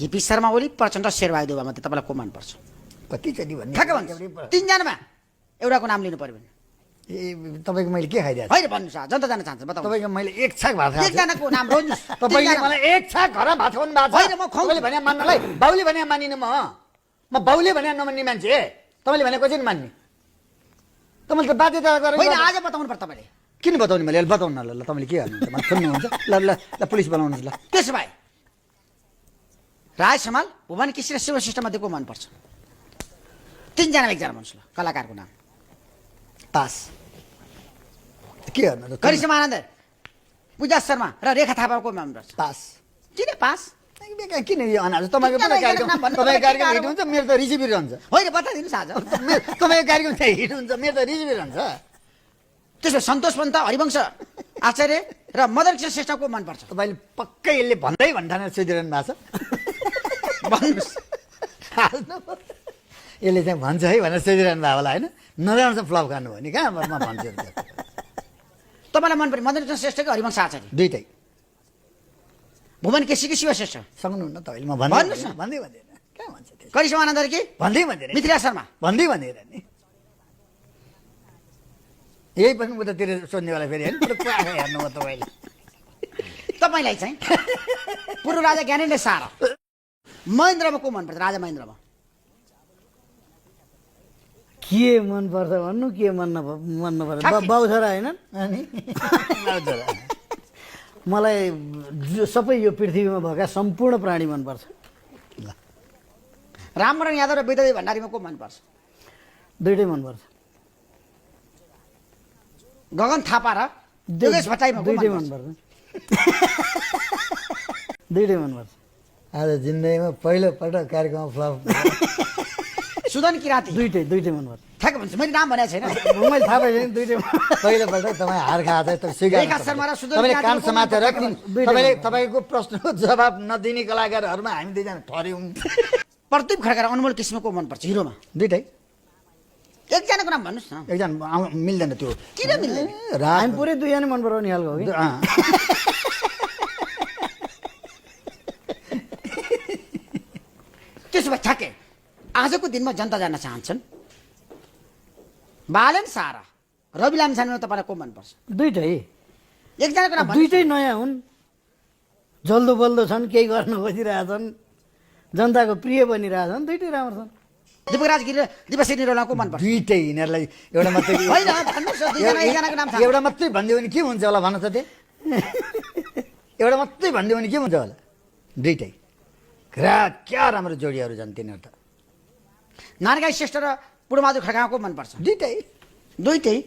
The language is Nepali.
केपी शर्मा ओली प्रचण्ड शेरबहादुर मध्ये तपाईँलाई को मनपर्छ? कतिचोटि भन्ने ठ्याक्क भन्नु, तिनजनामा एउटाको नाम लिनु पर्यो भने ए तपाईँको मैले के खाइदिएको होइन भन्नुहोस्, जनता जान्न चाहन्छ बताउनु। तपाईँको मैले एक छाक भात खाएको छु। एकजनाको नाम रोज्नुहोस्। तपाईँले मलाई एक छाक घर भात खुवाउनु भएको छ। होइन, म खुवाउँछु। तपाईँले भने मान्नलाई बाउले भने मानिनँ म बाउले भने नमान्ने मान्छे तपाईँले भने कसरी मान्ने? तपाईँले त बाध्यता गरेर होइन, आज बताउनु पर्छ तपाईँले। किन बताउने मैले बताउनु न ल तपाईँले के गर्नुहुन्छ मलाई सुन्नुहुन्छ ल ल ल पुलिस बनाउनुहोस् ल। त्यसो भए राज समाल भुवन केसी र शिव श्रेष्ठ मध्ये को मनपर्छ? तिनजना एकजना भन्नुहोस् ल कलाकारको नाम। पास के गर्नु त? करिश्मा आनन्द, पूजा शर्मा र रेखा थापाको मनपर्छ? पास किन पास? बेकार किन यो अनाज तपाईँको तिनजना कार्यक्रम एकजना नाम भन्नु, तपाईँको कार्यक्रम तपाईँको हिट हुन्छ मेरो त रिसिभी रहन्छ। होइन, बताइदिनुहोस् आज। तपाईँको कार्यक्रम चाहिँ हिट हुन्छ मेरो त रिसिभी रहन्छ। त्यसो भए सन्तोष पन्त, हरिवंश आचार्य र मदन कृष्ण श्रेष्ठको मनपर्छ? तपाईँले पक्कै यसले भन्दै भन्ठानेर सोधिरहनु भएको छ। भन्नुहोस्। यसले चाहिँ भन्छ है भनेर सोधिरहनु भएको होला होइन? नराम्रो फ्लप खानु हो नि कहाँ म भन्छु। तपाईँलाई मन पर्यो मदन कृष्ण श्रेष्ठ कि हरिवंश आचार्य? दुइटै भुवन केसी कि शिव श्रेष्ठ? सक्नुहुन्न तपाईँले म भन्नुहोस् न। भन्दै भन्दैन कहाँ भन्छ त्यो करिश्मा आनन्द कि भन्दै भन्दैन मिथिला शर्मा? भन्दै भन्दैन नि यही पनि उतातिर सोध्नेवाला फेरि होइन पुरा पुरा हेर्नु हो तपाईँले। तपाईँलाई चाहिँ पूर्व राजा ज्ञानेन्द्र शाह महेन्द्रमा को मनपर्छ? राजा महेन्द्रमा के मनपर्छ भन्नु, के मन नपर्छ? बाउ छोरा होइन अनि मलाई सबै यो पृथ्वीमा भएका सम्पूर्ण प्राणी मनपर्छ। राममोहन यादव र विद्यादेवी भण्डारीमा को मनपर्छ? दुइटै मनपर्छ। गगन थापा र योगेश भट्टराईमा को दुइटै मनपर्छ? मनपर्छ। दुइटै मनपर्छ। आज जिन्दगीमा पहिलोपल्ट कार्यक्रममा फ्लप सुदन किराँती? दुइटै मनपर्छ। ठ्याक्क भन्छु, मैले नाम भनेको छैन। मैले थाहा पाएँ दुइटै पहिलोपल्ट तपाईँ हार खाएको छ तपाईँ स्वीकार रेखा शर्मा र सुदन तपाईँले किराँतीको कान समातेर दुइटै तपाईँले तपाईँको प्रश्नको जवाब नदिने कलाकारहरूमा हामी दुईजना ठर्यौँ। प्रदीप खड्का र अनमोल किसिमको मनपर्छ हिरोमा? दुइटै एकजनाको नाम भन्नुहोस् न। एकजना मिल्दैन त्यो किन मिल्दैन? हामी पुरै दुईजना मन पराउने खालको हो कि। त्यसो भए ठ्याक्कै आजको दिनमा जनता जान्न चाहन्छन् बालन सारा रवि लामिछानेमा तपाईँलाई को मनपर्छ? दुइटै एकजनाको नाम भन्नुहोस्। दुइटै नयाँ हुन्, जल्दो बल्दो छन्, केही गर्न खोजिरहेछन्, जनताको प्रिय बनिरहेछन्, दुइटै राम्रो छन्। दीपक राजगिरी र दिपश्री निरौला को मनपर्छ? दुइटै यिनीहरूलाई एउटा मात्रै होइन भन्नुहोस् न, दुईजना एकजनाको नाम थाहा। एउटा मात्रै भनिदियो भने के हुन्छ होला भन त त्यो एउटा मात्रै भनिदियो भने के हुन्छ होला? दुइटै क्या राम्रो जोडीहरू छन् तिनीहरू त। नारायण श्रेष्ठ र पूर्णबहादुर खड्काको मनपर्छ? दुइटै दुइटै